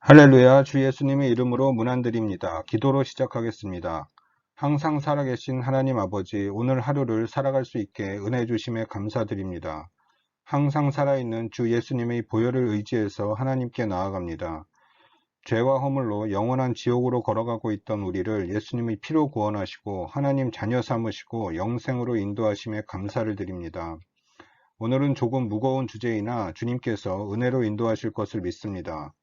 할렐루야, 주 예수님의 이름으로 문안드립니다. 기도로 시작하겠습니다. 항상 살아계신 하나님 아버지, 오늘 하루를 살아갈 수 있게 은혜 주심에 감사드립니다. 항상 살아있는 주 예수님의 보혈을 의지해서 하나님께 나아갑니다. 죄와 허물로 영원한 지옥으로 걸어가고 있던 우리를 예수님의 피로 구원하시고 하나님 자녀 삼으시고 영생으로 인도하심에 감사를 드립니다. 오늘은 조금 무거운 주제이나 주님께서 은혜로 인도하실 것을 믿습니다.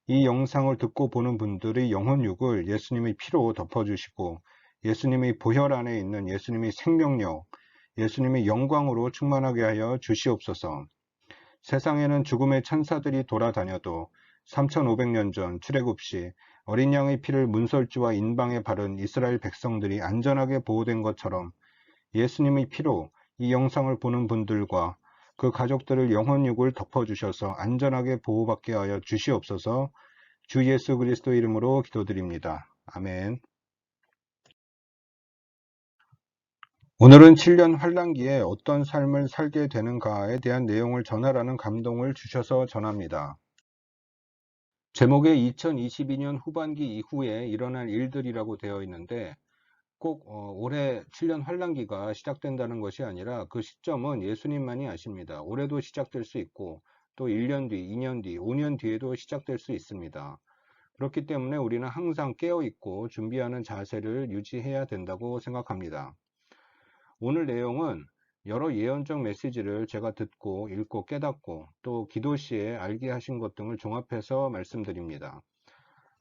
이 영상을 듣고 보는 분들의 영혼육을 예수님의 피로 덮어주시고 예수님의 보혈 안에 있는 예수님의 생명력, 예수님의 영광으로 충만하게 하여 주시옵소서. 세상에는 죽음의 천사들이 돌아다녀도 3500년 전 출애굽 시 어린 양의 피를 문설주와 인방에 바른 이스라엘 백성들이 안전하게 보호된 것처럼 예수님의 피로 이 영상을 보는 분들과 그 가족들을 영혼육을 덮어주셔서 안전하게 보호받게 하여 주시옵소서. 주 예수 그리스도 이름으로 기도드립니다. 아멘. 오늘은 7년 환란기에 어떤 삶을 살게 되는가에 대한 내용을 전하라는 감동을 주셔서 전합니다. 제목에 2022년 후반기 이후에 일어날 일들이라고 되어 있는데 꼭 올해 7년 환란기가 시작된다는 것이 아니라 그 시점은 예수님만이 아십니다. 올해도 시작될 수 있고 또 1년 뒤, 2년 뒤, 5년 뒤에도 시작될 수 있습니다. 그렇기 때문에 우리는 항상 깨어있고 준비하는 자세를 유지해야 된다고 생각합니다. 오늘 내용은 여러 예언적 메시지를 제가 듣고 읽고 깨닫고 또 기도 시에 알게 하신 것 등을 종합해서 말씀드립니다.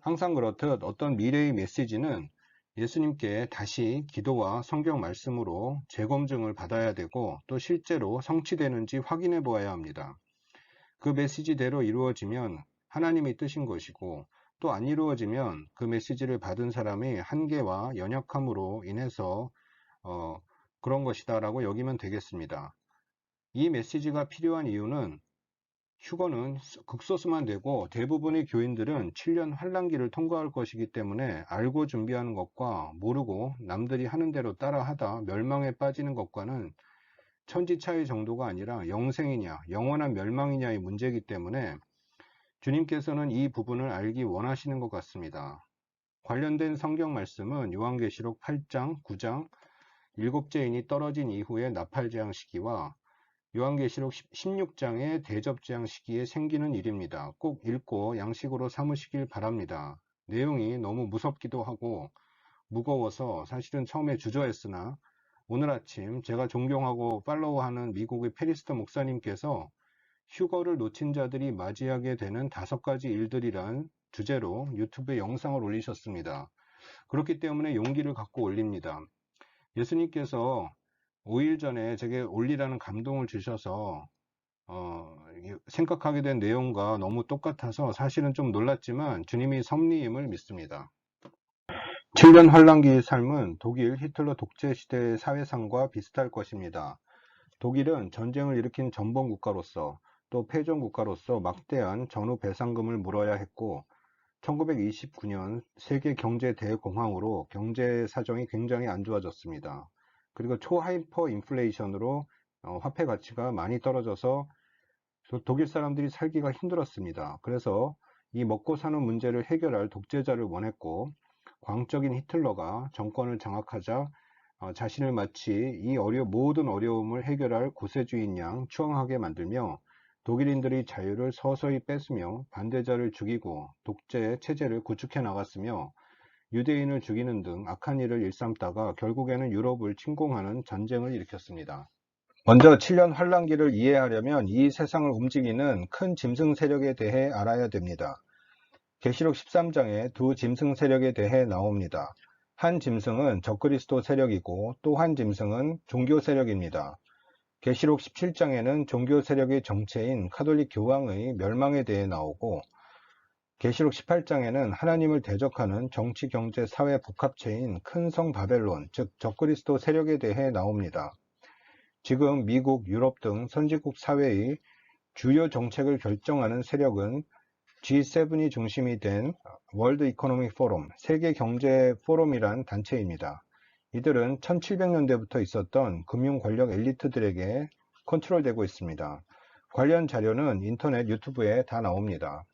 항상 그렇듯 어떤 미래의 메시지는 예수님께 다시 기도와 성경 말씀으로 재검증을 받아야 되고 또 실제로 성취되는지 확인해 보아야 합니다. 그 메시지대로 이루어지면 하나님의 뜻인 것이고 또 안 이루어지면 그 메시지를 받은 사람의 한계와 연약함으로 인해서 그런 것이다 라고 여기면 되겠습니다. 이 메시지가 필요한 이유는 휴거는 극소수만 되고 대부분의 교인들은 7년 환란기를 통과할 것이기 때문에 알고 준비하는 것과 모르고 남들이 하는 대로 따라하다 멸망에 빠지는 것과는 천지 차이 정도가 아니라 영생이냐 영원한 멸망이냐의 문제이기 때문에 주님께서는 이 부분을 알기 원하시는 것 같습니다. 관련된 성경 말씀은 요한계시록 8장, 9장, 일곱째 인이 떨어진 이후의 나팔재앙 시기와 요한계시록 16장의 대접재앙 시기에 생기는 일입니다. 꼭 읽고 양식으로 삼으시길 바랍니다. 내용이 너무 무섭기도 하고 무거워서 사실은 처음에 주저했으나 오늘 아침 제가 존경하고 팔로우하는 미국의 페리스터 목사님께서 휴거를 놓친 자들이 맞이하게 되는 5가지 일들이란 주제로 유튜브에 영상을 올리셨습니다. 그렇기 때문에 용기를 갖고 올립니다. 예수님께서 5일 전에 제게 올리라는 감동을 주셔서 생각하게 된 내용과 너무 똑같아서 사실은 좀 놀랐지만 주님이 섭리임을 믿습니다. 7년 환란기의 삶은 독일 히틀러 독재 시대의 사회상과 비슷할 것입니다. 독일은 전쟁을 일으킨 전범 국가로서 또 패전 국가로서 막대한 전후 배상금을 물어야 했고 1929년 세계 경제 대공황으로 경제 사정이 굉장히 안 좋아졌습니다. 그리고 초하이퍼 인플레이션으로 화폐 가치가 많이 떨어져서 독일 사람들이 살기가 힘들었습니다. 그래서 이 먹고 사는 문제를 해결할 독재자를 원했고 광적인 히틀러가 정권을 장악하자 자신을 마치 이 모든 어려움을 해결할 구세주인 양 추앙하게 만들며 독일인들의 자유를 서서히 뺏으며 반대자를 죽이고 독재 체제를 구축해 나갔으며 유대인을 죽이는 등 악한 일을 일삼다가 결국에는 유럽을 침공하는 전쟁을 일으켰습니다. 먼저 7년 환란기를 이해하려면 이 세상을 움직이는 큰 짐승 세력에 대해 알아야 됩니다. 계시록 13장에 두 짐승 세력에 대해 나옵니다. 한 짐승은 적그리스도 세력이고 또 한 짐승은 종교 세력입니다. 계시록 17장에는 종교 세력의 정체인 카톨릭 교황의 멸망에 대해 나오고 계시록 18장에는 하나님을 대적하는 정치, 경제, 사회 복합체인 큰 성 바벨론, 즉 적그리스도 세력에 대해 나옵니다. 지금 미국, 유럽 등 선진국 사회의 주요 정책을 결정하는 세력은 G7이 중심이 된 월드 이코노믹 포럼, 세계 경제 포럼이란 단체입니다. 이들은 1700년대부터 있었던 금융 권력 엘리트들에게 컨트롤되고 있습니다. 관련 자료는 인터넷 유튜브에 다 나옵니다.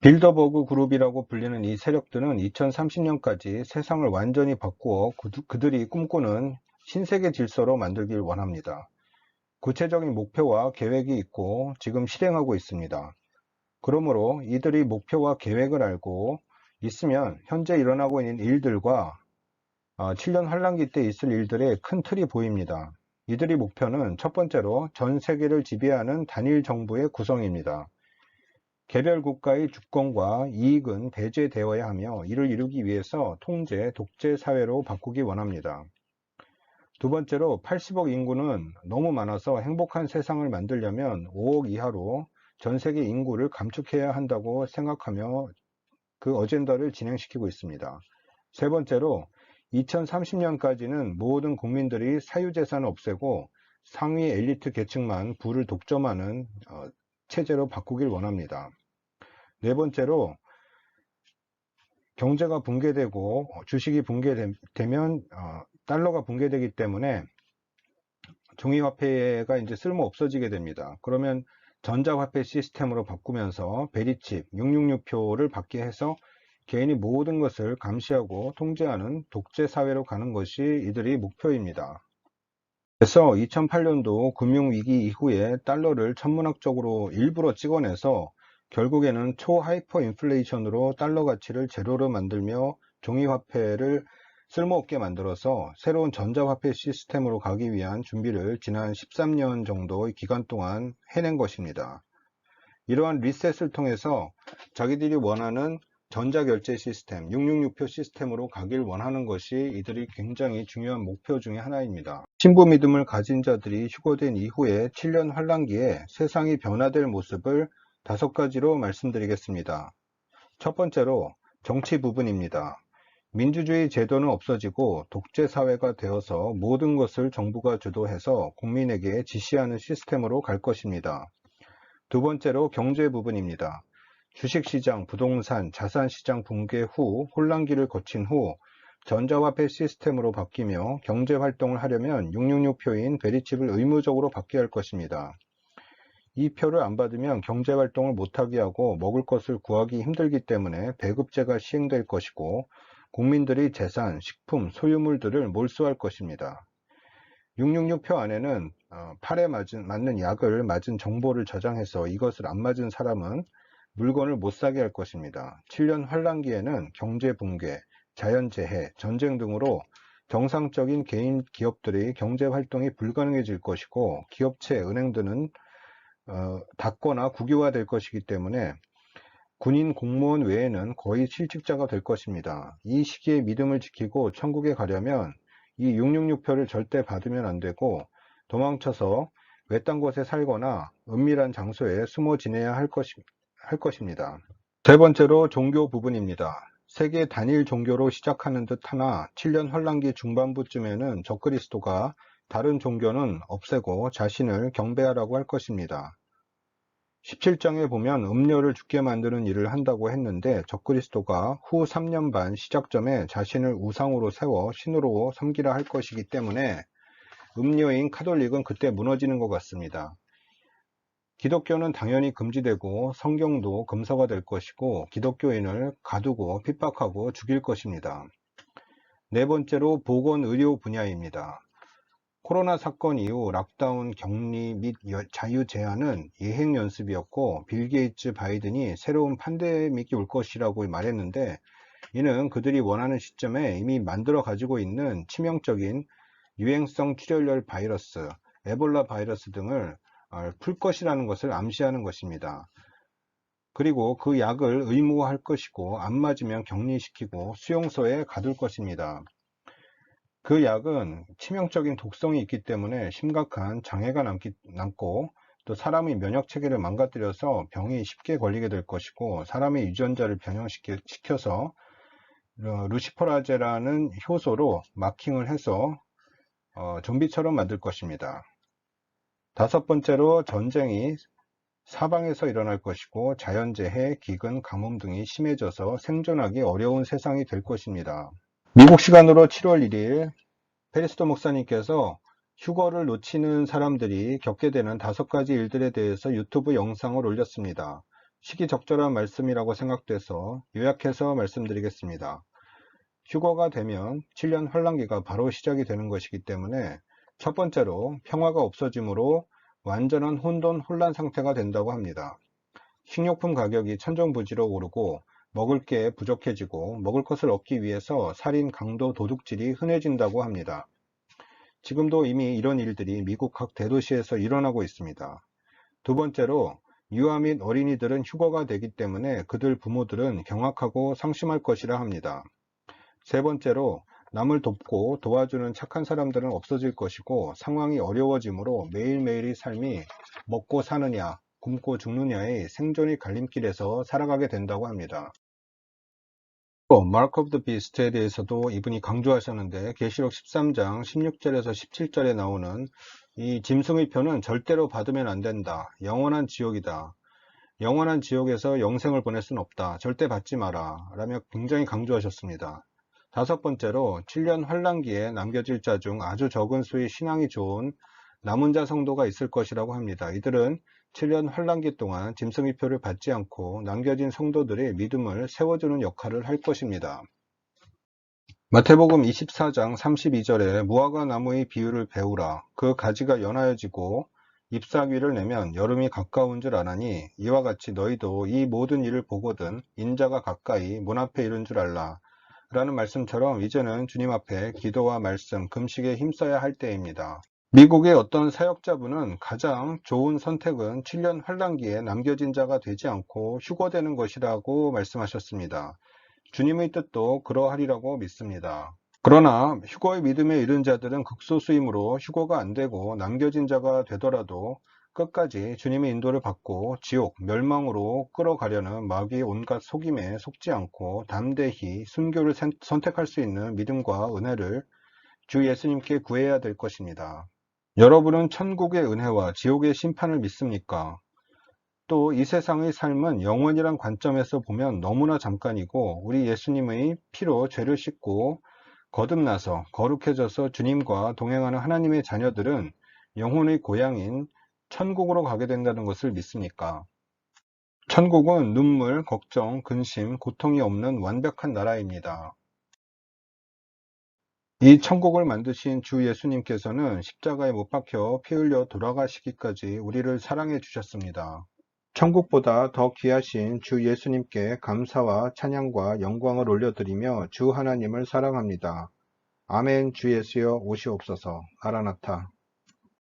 빌더버그 그룹이라고 불리는 이 세력들은 2030년까지 세상을 완전히 바꾸어 그들이 꿈꾸는 신세계 질서로 만들길 원합니다. 구체적인 목표와 계획이 있고 지금 실행하고 있습니다. 그러므로 이들이 목표와 계획을 알고 있으면 현재 일어나고 있는 일들과 7년 환란기 때 있을 일들의 큰 틀이 보입니다. 이들의 목표는 첫 번째로 전 세계를 지배하는 단일 정부의 구성입니다. 개별 국가의 주권과 이익은 배제되어야 하며 이를 이루기 위해서 통제, 독재 사회로 바꾸기 원합니다. 두 번째로 80억 인구는 너무 많아서 행복한 세상을 만들려면 5억 이하로 전 세계 인구를 감축해야 한다고 생각하며 그 어젠다를 진행시키고 있습니다. 세 번째로 2030년까지는 모든 국민들이 사유재산을 없애고 상위 엘리트 계층만 부를 독점하는 체제로 바꾸길 원합니다. 네 번째로 경제가 붕괴되고 주식이 붕괴되면 달러가 붕괴되기 때문에 종이화폐가 이제 쓸모 없어지게 됩니다. 그러면 전자화폐 시스템으로 바꾸면서 베리칩 666표를 받게 해서 개인이 모든 것을 감시하고 통제하는 독재 사회로 가는 것이 이들의 목표입니다. 그래서 2008년도 금융위기 이후에 달러를 천문학적으로 일부러 찍어내서 결국에는 초하이퍼 인플레이션으로 달러 가치를 제로로 만들며 종이화폐를 쓸모없게 만들어서 새로운 전자화폐 시스템으로 가기 위한 준비를 지난 13년 정도의 기간 동안 해낸 것입니다. 이러한 리셋을 통해서 자기들이 원하는 전자결제 시스템, 666표 시스템으로 가길 원하는 것이 이들이 굉장히 중요한 목표 중에 하나입니다. 신부 믿음을 가진 자들이 휴거된 이후에 7년 환란기에 세상이 변화될 모습을 5가지로 말씀드리겠습니다. 첫 번째로 정치 부분입니다. 민주주의 제도는 없어지고 독재 사회가 되어서 모든 것을 정부가 주도해서 국민에게 지시하는 시스템으로 갈 것입니다. 두 번째로 경제 부분입니다. 주식시장, 부동산, 자산시장 붕괴 후 혼란기를 거친 후 전자화폐 시스템으로 바뀌며 경제활동을 하려면 666표인 베리칩을 의무적으로 받게 할 것입니다. 이 표를 안 받으면 경제활동을 못하게 하고 먹을 것을 구하기 힘들기 때문에 배급제가 시행될 것이고 국민들이 재산, 식품, 소유물들을 몰수할 것입니다. 666표 안에는 팔에 맞는 약을 맞은 정보를 저장해서 이것을 안 맞은 사람은 물건을 못 사게 할 것입니다. 7년 환란기에는 경제 붕괴, 자연재해, 전쟁 등으로 정상적인 개인 기업들의 경제활동이 불가능해질 것이고 기업체, 은행들은 닫거나 국유화될 것이기 때문에 군인, 공무원 외에는 거의 실직자가 될 것입니다. 이 시기에 믿음을 지키고 천국에 가려면 이 666표를 절대 받으면 안 되고 도망쳐서 외딴 곳에 살거나 은밀한 장소에 숨어 지내야 할 것입니다. 세 번째로 종교 부분입니다. 세계 단일 종교로 시작하는 듯 하나 7년 환란기 중반부쯤에는 적그리스도가 다른 종교는 없애고 자신을 경배하라고 할 것입니다. 17장에 보면 음료를 죽게 만드는 일을 한다고 했는데 적그리스도가 후 3년 반 시작점에 자신을 우상으로 세워 신으로 섬기라 할 것이기 때문에 음료인 카톨릭은 그때 무너지는 것 같습니다. 기독교는 당연히 금지되고 성경도 금서가 될 것이고 기독교인을 가두고 핍박하고 죽일 것입니다. 네 번째로 보건의료 분야입니다. 코로나 사건 이후 락다운, 격리 및 자유 제한은 예행 연습이었고 빌 게이츠, 바이든이 새로운 팬데믹이 올 것이라고 말했는데 이는 그들이 원하는 시점에 이미 만들어 가지고 있는 치명적인 유행성 출혈열 바이러스, 에볼라 바이러스 등을 풀 것이라는 것을 암시하는 것입니다. 그리고 그 약을 의무화할 것이고 안 맞으면 격리시키고 수용소에 가둘 것입니다. 그 약은 치명적인 독성이 있기 때문에 심각한 장애가 남고 또 사람의 면역 체계를 망가뜨려서 병이 쉽게 걸리게 될 것이고 사람의 유전자를 변형시켜서 루시퍼라제라는 효소로 마킹을 해서 좀비처럼 만들 것입니다. 다섯 번째로 전쟁이 사방에서 일어날 것이고 자연재해, 기근, 가뭄 등이 심해져서 생존하기 어려운 세상이 될 것입니다. 미국 시간으로 7월 1일 페리스도 목사님께서 휴거를 놓치는 사람들이 겪게 되는 5가지 일들에 대해서 유튜브 영상을 올렸습니다. 시기적절한 말씀이라고 생각돼서 요약해서 말씀드리겠습니다. 휴거가 되면 7년 환란기가 바로 시작이 되는 것이기 때문에 첫 번째로 평화가 없어지므로 완전한 혼돈 혼란 상태가 된다고 합니다. 식료품 가격이 천정부지로 오르고 먹을 게 부족해지고 먹을 것을 얻기 위해서 살인, 강도, 도둑질이 흔해진다고 합니다. 지금도 이미 이런 일들이 미국 각 대도시에서 일어나고 있습니다. 두 번째로 유아 및 어린이들은 휴거가 되기 때문에 그들 부모들은 경악하고 상심할 것이라 합니다. 세 번째로 남을 돕고 도와주는 착한 사람들은 없어질 것이고 상황이 어려워지므로 매일매일의 삶이 먹고 사느냐, 굶고 죽느냐의 생존의 갈림길에서 살아가게 된다고 합니다. 마크 오브 더 비스트에 대해서도 이분이 강조하셨는데 계시록 13장 16절에서 17절에 나오는 이 짐승의 표는 절대로 받으면 안 된다. 영원한 지옥이다. 영원한 지옥에서 영생을 보낼 수는 없다. 절대 받지 마라. 라며 굉장히 강조하셨습니다. 다섯 번째로 7년 환란기에 남겨질 자 중 아주 적은 수의 신앙이 좋은 남은 자 성도가 있을 것이라고 합니다. 이들은 7년 환란기 동안 짐승의 표를 받지 않고 남겨진 성도들의 믿음을 세워주는 역할을 할 것입니다. 마태복음 24장 32절에 무화과 나무의 비유를 배우라. 그 가지가 연하여지고 잎사귀를 내면 여름이 가까운 줄 아나니 이와 같이 너희도 이 모든 일을 보거든 인자가 가까이 문 앞에 이른 줄 알라. 라는 말씀처럼 이제는 주님 앞에 기도와 말씀, 금식에 힘써야 할 때입니다. 미국의 어떤 사역자분은 가장 좋은 선택은 7년 환란기에 남겨진 자가 되지 않고 휴거되는 것이라고 말씀하셨습니다. 주님의 뜻도 그러하리라고 믿습니다. 그러나 휴거의 믿음에 이른 자들은 극소수이므로 휴거가 안 되고 남겨진 자가 되더라도 끝까지 주님의 인도를 받고 지옥, 멸망으로 끌어가려는 마귀의 온갖 속임에 속지 않고 담대히 순교를 선택할 수 있는 믿음과 은혜를 주 예수님께 구해야 될 것입니다. 여러분은 천국의 은혜와 지옥의 심판을 믿습니까? 또 이 세상의 삶은 영원이란 관점에서 보면 너무나 잠깐이고 우리 예수님의 피로 죄를 씻고 거듭나서 거룩해져서 주님과 동행하는 하나님의 자녀들은 영혼의 고향인 천국으로 가게 된다는 것을 믿습니까? 천국은 눈물, 걱정, 근심, 고통이 없는 완벽한 나라입니다. 이 천국을 만드신 주 예수님께서는 십자가에 못 박혀 피 흘려 돌아가시기까지 우리를 사랑해 주셨습니다. 천국보다 더 귀하신 주 예수님께 감사와 찬양과 영광을 올려드리며 주 하나님을 사랑합니다. 아멘. 주 예수여 오시옵소서. 마라나타.